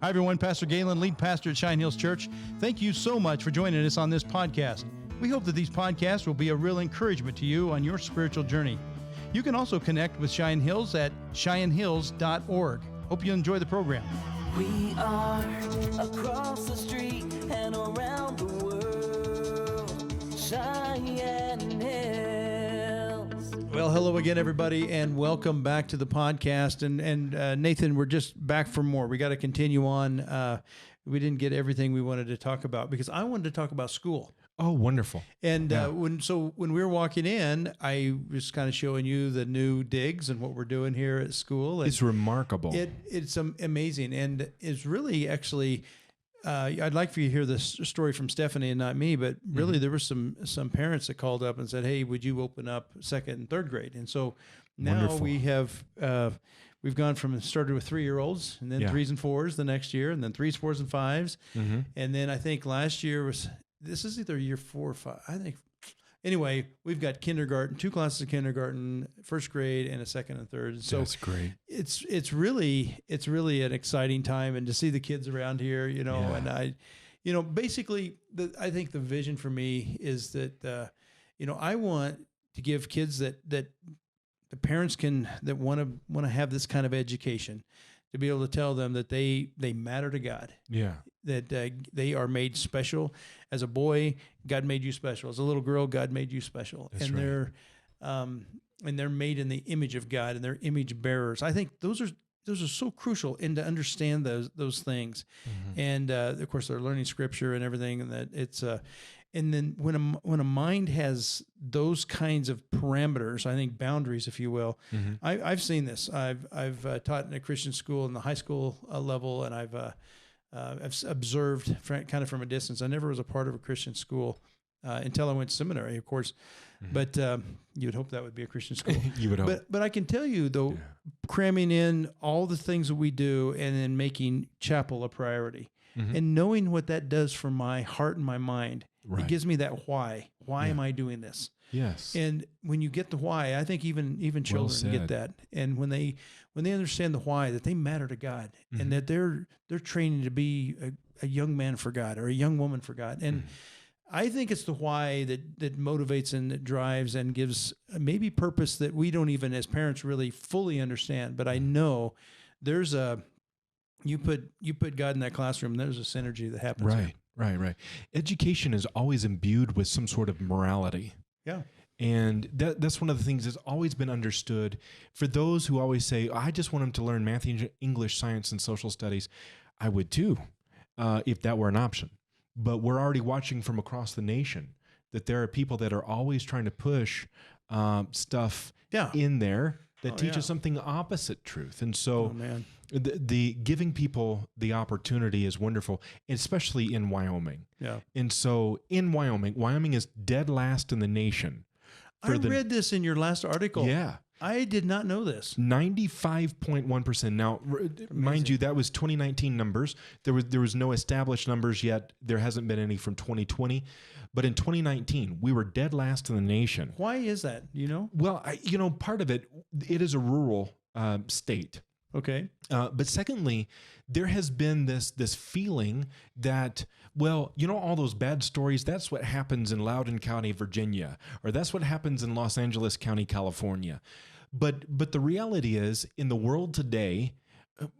Hi, everyone. Pastor Galen, lead pastor at Shine Hills Church. Thank you so much for joining us on this podcast. We hope that these podcasts will be a real encouragement to you on your spiritual journey. You can also connect with Shine Hills at shinehills.org. Hope you enjoy the program. We are across the street and around the world. Shine Hills. Well, hello again, everybody, and welcome back to the podcast. And Nathan, we're just back for more. We got to continue on. We didn't get everything we wanted to talk about because I wanted to talk about school. Oh, wonderful. And when we were walking in, I was kind of showing you the new digs and what we're doing here at school. And it's remarkable. It's amazing. And it's really actually, I'd like for you to hear this story from Stephanie and not me, but really there were some parents that called up and said, hey, would you open up second and third grade? And so now Wonderful. we have, we've gone from started with 3-year-olds and then 3s and 4s the next year, and then 3s, 4s, and 5s. And then I think last year this is either year 4 or 5. I think. Anyway, we've got kindergarten, 2 classes of kindergarten, first grade, and a second and third. So that's great. It's really an exciting time, and to see the kids around here, and I, basically I think the vision for me is that, I want to give kids that the parents that want to have this kind of education, to be able to tell them that they matter to God. Yeah. That they are made special. As a boy, God made you special. As a little girl, God made you special. That's and they're made in the image of God, and they're image bearers. I think those are so crucial, and to understand those things. And of course, they're learning Scripture and everything, and that it's and then when a mind has those kinds of parameters, I think boundaries, if you will. I've seen this. I've taught in a Christian school in the high school level, and I've observed kind of from a distance. I never was a part of a Christian school until I went to seminary, of course. But you would hope that would be a Christian school. You would hope. But I can tell you, though, cramming in all the things that we do and then making chapel a priority and knowing what that does for my heart and my mind, it gives me that why. Why am I doing this? Yes. And when you get the why, I think even children get that. And when they understand the why, that they matter to God, and that they're training to be a young man for God or a young woman for God. And I think it's the why that motivates and that drives and gives maybe purpose that we don't even as parents really fully understand. But I know there's you put God in that classroom, there's a synergy that happens. Right. Education is always imbued with some sort of morality. Yeah. And that's one of the things that's always been understood. For those who always say, I just want them to learn math, English, science, and social studies, I would too, if that were an option. But we're already watching from across the nation that there are people that are always trying to push stuff in there that teaches something opposite truth. And so the giving people the opportunity is wonderful, especially in Wyoming. Yeah. And so in Wyoming is dead last in the nation. I read this in your last article. Yeah. I did not know this. 95.1%. Now, mind you, that was 2019 numbers. There was no established numbers yet. There hasn't been any from 2020. But in 2019, we were dead last in the nation. Why is that? Well, part of it is a rural state. Okay. But secondly, there has been this feeling that, all those bad stories, that's what happens in Loudoun County, Virginia, or that's what happens in Los Angeles County, California. But the reality is, in the world today,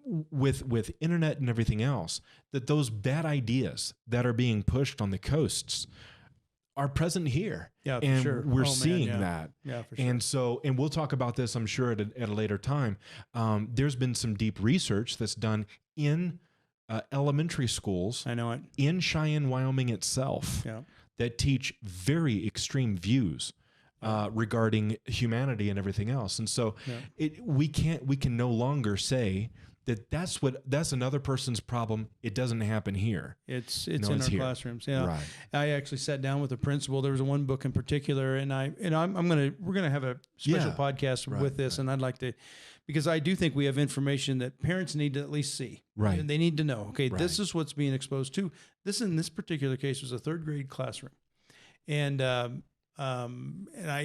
with internet and everything else, that those bad ideas that are being pushed on the coasts are present here. Yeah, for and sure. We're seeing that. Yeah, for sure. And we'll talk about this, I'm sure, at a later time. There's been some deep research that's done in elementary schools. I know it. In Cheyenne, Wyoming itself, that teach very extreme views regarding humanity and everything else. And so we can no longer say that's another person's problem. It doesn't happen here. It's in our classrooms. Yeah. Right. I actually sat down with a principal. There was one book in particular, and we're gonna have a special podcast with this, and I'd like to, because I do think we have information that parents need to at least see. Right. And they need to know, okay, this is what's being exposed to. This in this particular case was a 3rd grade classroom. And I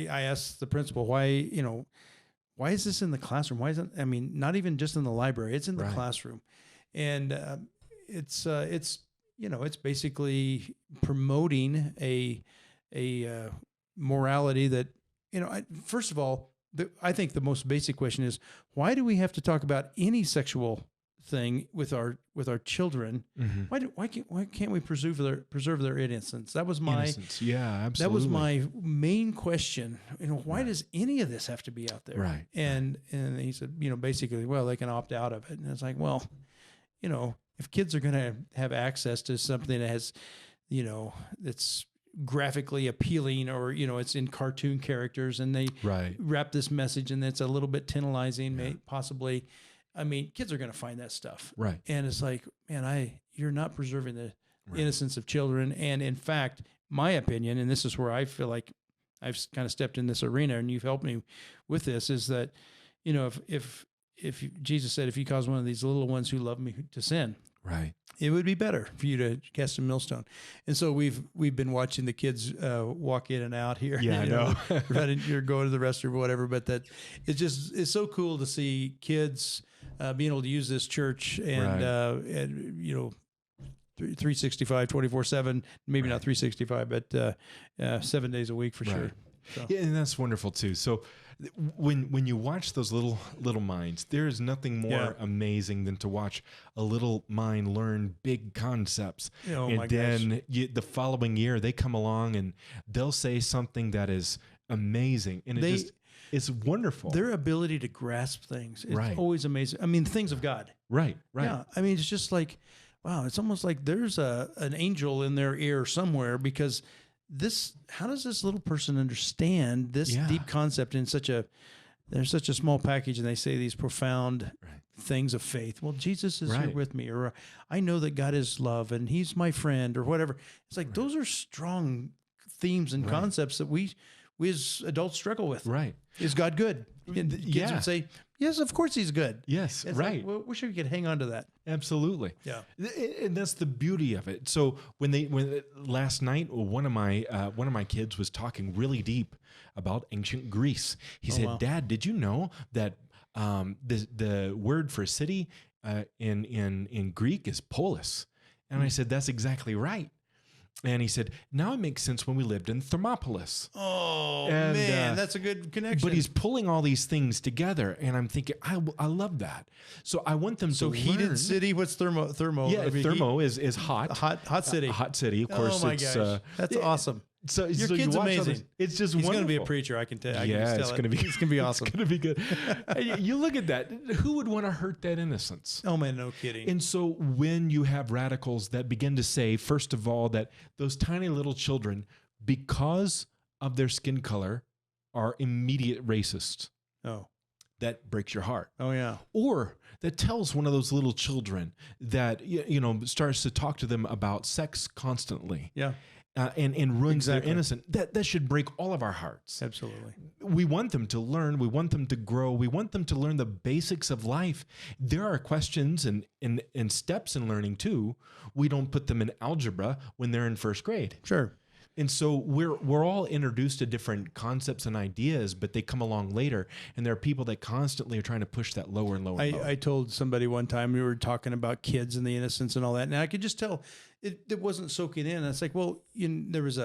asked the principal, why is this in the classroom? Why isn't, not even just in the library, it's in the classroom. And it's it's basically promoting a morality that first of all, I think the most basic question is, why do we have to talk about any sexual thing with our children? Why can't we preserve their innocence? That was my innocence. Yeah, absolutely. That was my main question. Why does any of this have to be out there? Right. And he said, basically, well, they can opt out of it. And it's like, well, if kids are going to have access to something that has, that's graphically appealing, or it's in cartoon characters, and they wrap this message, and it's a little bit tantalizing, possibly. I mean, kids are going to find that stuff, right? And it's like, man, you're not preserving the innocence of children. And in fact, my opinion, and this is where I feel like I've kind of stepped in this arena, and you've helped me with this, is that if Jesus said, if you cause one of these little ones who love me to sin, right, it would be better for you to cast a millstone. And so we've been watching the kids walk in and out here. Yeah, I know. You're going to the restroom or whatever, but that it's so cool to see kids being able to use this church and 365, 24/7, maybe not 365, but 7 days a week for sure. So. Yeah, and that's wonderful too. So when you watch those little minds, there is nothing more amazing than to watch a little mind learn big concepts. And then the following year they come along and they'll say something that is amazing, and it's wonderful. Their ability to grasp things is always amazing. I mean, things of God. Right. Yeah. I mean, it's just like, wow, it's almost like there's an angel in their ear somewhere, because how does this little person understand this deep concept in there's such a small package, and they say these profound things of faith. Well, Jesus is here with me, or I know that God is love and he's my friend, or whatever. It's like, those are strong themes and concepts that we as adults struggle with. Right. Is God good? And kids would say, yes, of course he's good. Yes, it's like, well, wish we could hang on to that. Absolutely. Yeah. And that's the beauty of it. So when last night, one of my kids was talking really deep about ancient Greece. He said, Dad, did you know that the word for city in Greek is polis? And I said, that's exactly right. And he said, now it makes sense when we lived in Thermopolis. Oh, man, that's a good connection. But he's pulling all these things together, and I'm thinking, I love that. So I want them to learn. So heated city, what's thermo? Yeah, thermo is hot. Hot city. Hot city, of course. Oh, my gosh. That's awesome. So your kid's amazing. It's just He's wonderful. going to be a preacher, I can tell. It's going to be. It's going to be awesome. It's going to be good. You look at that. Who would want to hurt that innocence? Oh man, no kidding. And so when you have radicals that begin to say, first of all, that those tiny little children, because of their skin color, are immediate racists. Oh. That breaks your heart. Oh yeah. Or that tells one of those little children that starts to talk to them about sex constantly. Yeah. And ruins their innocence. That should break all of our hearts. Absolutely. We want them to learn. We want them to grow. We want them to learn the basics of life. There are questions and steps in learning too. We don't put them in algebra when they're in first grade. Sure. And so we're all introduced to different concepts and ideas, but they come along later. And there are people that constantly are trying to push that lower and lower. I told somebody one time, we were talking about kids and the innocence and all that, and I could just tell it wasn't soaking in. And it's like, well, there was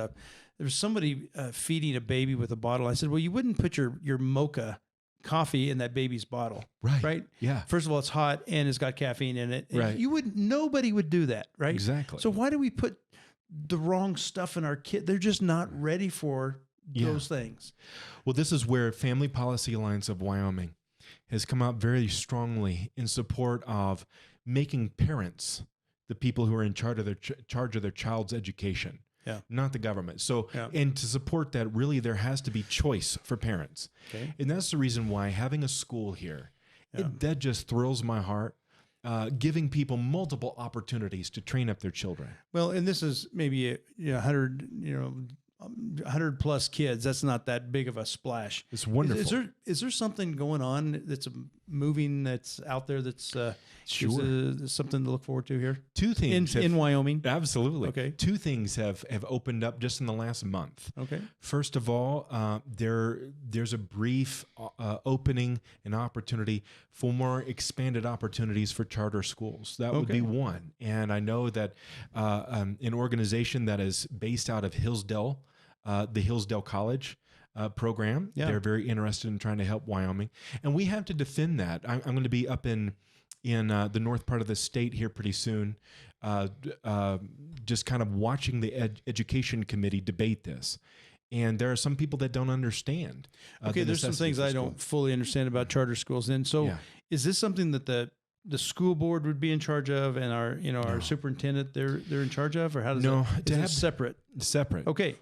somebody feeding a baby with a bottle. I said, well, you wouldn't put your mocha coffee in that baby's bottle, right? Yeah. First of all, it's hot and it's got caffeine in it. Right. Nobody would do that, right? Exactly. So why do we put the wrong stuff in our kid? They're just not ready for those things. Well, this is where Family Policy Alliance of Wyoming has come out very strongly in support of making parents the people who are in charge of their child's education, not the government. So, and to support that, really, there has to be choice for parents. Okay. And that's the reason why having a school here, that just thrills my heart. Giving people multiple opportunities to train up their children. Well, and this is maybe 100 plus kids. That's not that big of a splash. It's wonderful. Is there something going on that's moving that's out there that's Sure. is, something to look forward to here Two things in Wyoming? absolutely. Okay. Two things have opened up just in the last month. Okay. First of all, there's a brief opening and opportunity for more expanded opportunities for charter schools. That would Okay. be one. And I know that an organization that is based out of Hillsdale, the Hillsdale College program, Yeah. they're very interested in trying to help Wyoming. And we have to defend that. I'm going to be up in the north part of the state here pretty soon, just kind of watching the education committee debate this. And there are some people that don't understand. Okay, the there's some necessity things for I school. don't fully understand about charter schools. And so Yeah. is this something that the school board would be in charge of and our our No. superintendent they're in charge of, or how does No, that to is it have- separate? Separate. Okay.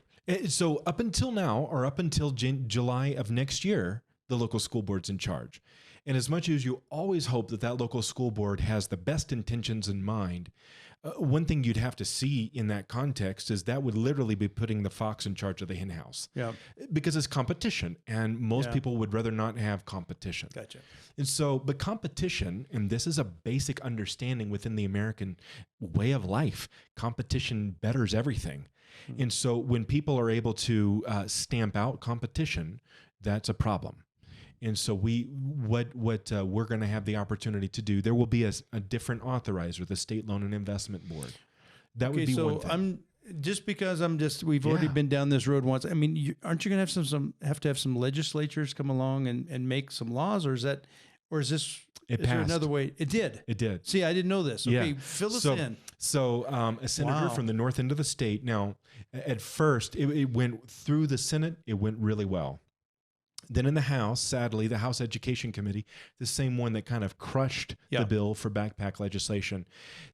So up until now, or up until July of next year, the local school board's in charge. And as much as you always hope that that local school board has the best intentions in mind, one thing you'd have to see in that context is that would literally be putting the fox in charge of the hen house. Yeah. Because it's competition, and most Yeah. people would rather not have competition. Gotcha. And so, but competition, and this is a basic understanding within the American way of life, competition betters everything. Mm-hmm. And so when people are able to stamp out competition, that's a problem. And so what we're going to have the opportunity to do, there will be a different authorizer, the State Loan and Investment Board. That would be so one thing. We've already Yeah. been down this road once. I mean, aren't you going to have some legislatures come along and make some laws, or is this It is there passed. another way? It did. It did. See, I didn't know this. Okay, Yeah. fill us so, in. So a senator Wow. from the north end of the state. Now, at first, it went through the Senate. It went really well. Then in the House, sadly, the House Education Committee, the same one that kind of crushed Yeah. the bill for backpack legislation,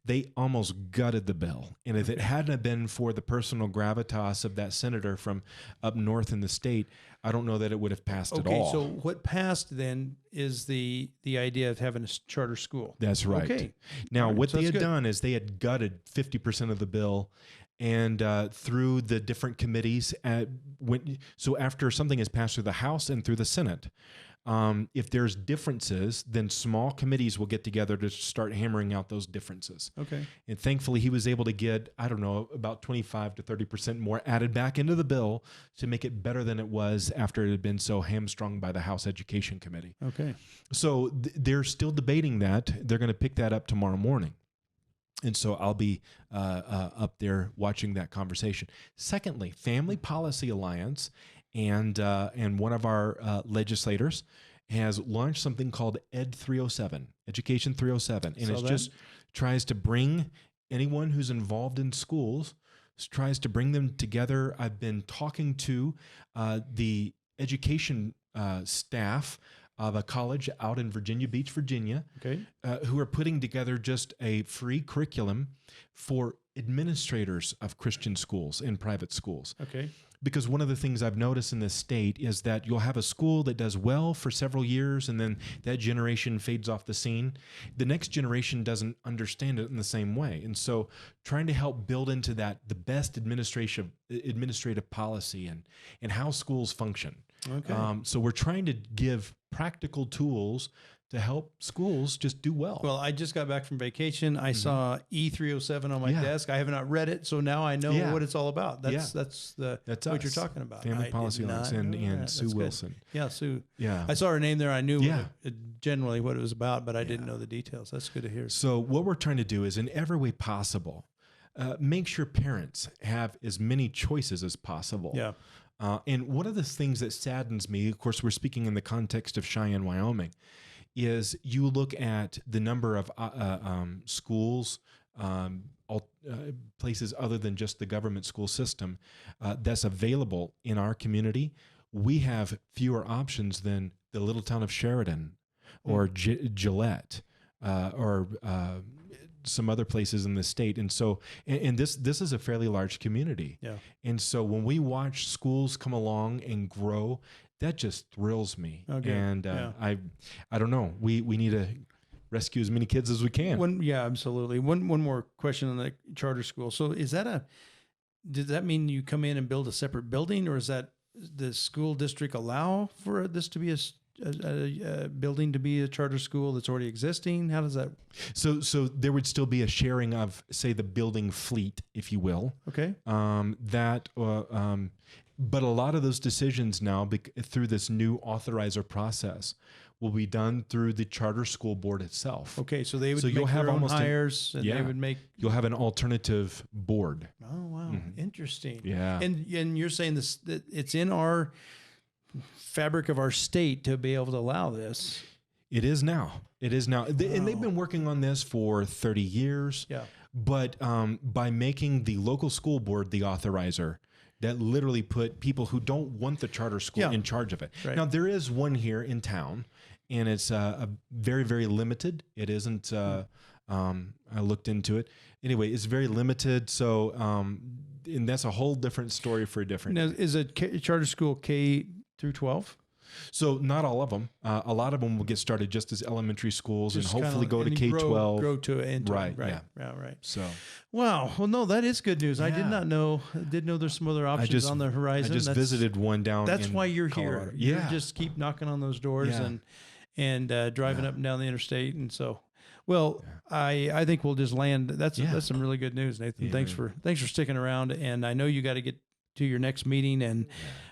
they almost gutted the bill. And if it hadn't have been for the personal gravitas of that senator from up north in the state, I don't know that it would have passed at Okay, all. so what passed then is the idea of having a charter school. That's right. Okay. Now, All right, what so they that's had good. done is they had gutted 50% of the bill, and through the different committees, so after something is passed through the House and through the Senate, if there's differences, then small committees will get together to start hammering out those differences. Okay. And thankfully, he was able to get, I don't know, about 25 to 30% more added back into the bill to make it better than it was after it had been so hamstrung by the House Education Committee. Okay. So they're still debating that. They're going to pick that up tomorrow morning. And so I'll be up there watching that conversation. Secondly, Family Policy Alliance and one of our legislators has launched something called Ed 307, Education 307. And Saw it that. just tries to bring anyone who's involved in schools, tries to bring them together. I've been talking to the education staff of a college out in Virginia Beach, Virginia, Okay. who are putting together just a free curriculum for administrators of Christian schools and private schools. Okay. Because one of the things I've noticed in this state is that you'll have a school that does well for several years, and then that generation fades off the scene. The next generation doesn't understand it in the same way. And so trying to help build into that the best administrative policy and how schools function. Okay. So we're trying to give practical tools to help schools just do well. Well, I just got back from vacation. I saw E307 on my Yeah. desk. I have not read it, so now I know Yeah. what it's all about. That's Yeah. that's us. what you're talking about. I Family did Policy Alliance not and know that. Sue That's good. Wilson. Yeah, Sue. Yeah. I saw her name there. I knew Yeah. generally what it was about, but I didn't know the details. That's good to hear. So what we're trying to do is, in every way possible, make sure parents have as many choices as possible. Yeah. And one of the things that saddens me, of course, we're speaking in the context of Cheyenne, Wyoming, is you look at the number of schools, places other than just the government school system that's available in our community. We have fewer options than the little town of Sheridan or Gillette or some other places in the state. And so, and this is a fairly large community. Yeah. And so when we watch schools come along and grow, that just thrills me. Okay. And Yeah. I don't know. We need to rescue as many kids as we can. Yeah, absolutely. One more question on the charter school. So does that mean you come in and build a separate building, or is that the school district allow for this to be a building to be a charter school that's already existing? How does that? So there would still be a sharing of, say, the building fleet, if you will. Okay. But a lot of those decisions now, through this new authorizer process, will be done through the charter school board itself. Okay, so they would So make you'll have their own almost hires, and they yeah. would make. You'll have an alternative board. Oh wow, interesting. Yeah. And you're saying this that it's in our fabric of our state to be able to allow this. It is now. It is now. And they've been working on this for 30 years. Yeah. But by making the local school board the authorizer, that literally put people who don't want the charter school Yeah. in charge of it. Right. Now, there is one here in town, and it's a very, very limited. It isn't, I looked into it. Anyway, it's very limited. So, and that's a whole different story for a different Now, day. is a charter school K through 12? So not all of them. A lot of them will get started just as elementary schools Just and hopefully kinda- go to and you K-12. Grow to it. Into Right, it. Right. yeah. Yeah. Right. So Wow. Well, no, that is good news. I did Yeah. not know. I did know there's some other options on the horizon. I just visited one down. That's in why you're Colorado. here. Yeah. You just keep knocking on those doors Yeah. and driving up and down the interstate. And so, well, I think we'll just land. That's some really good news, Nathan. Yeah, thanks for sticking around. And I know you got to get to your next meeting, and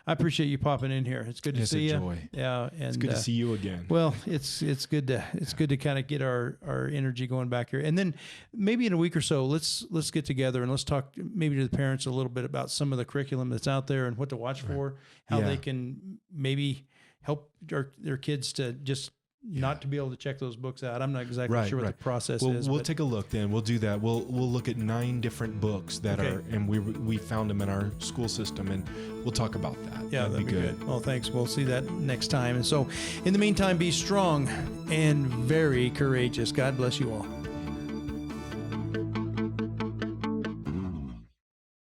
I appreciate you popping in here. It's good to It's see a you. joy. Yeah, and It's good to see you again. well, it's good to kind of get our energy going back here, and then maybe in a week or so, let's get together and let's talk maybe to the parents a little bit about some of the curriculum that's out there and what to watch for, how Yeah. they can maybe help their kids to just not to be able to check those books out. I'm not exactly sure what the process is. We'll but take a look then. We'll do that. We'll look at 9 different books that Okay. are, and we found them in our school system, and we'll talk about that. yeah, that'd be good. Well, thanks. We'll see that next time. And so, in the meantime, be strong and very courageous. God bless you all.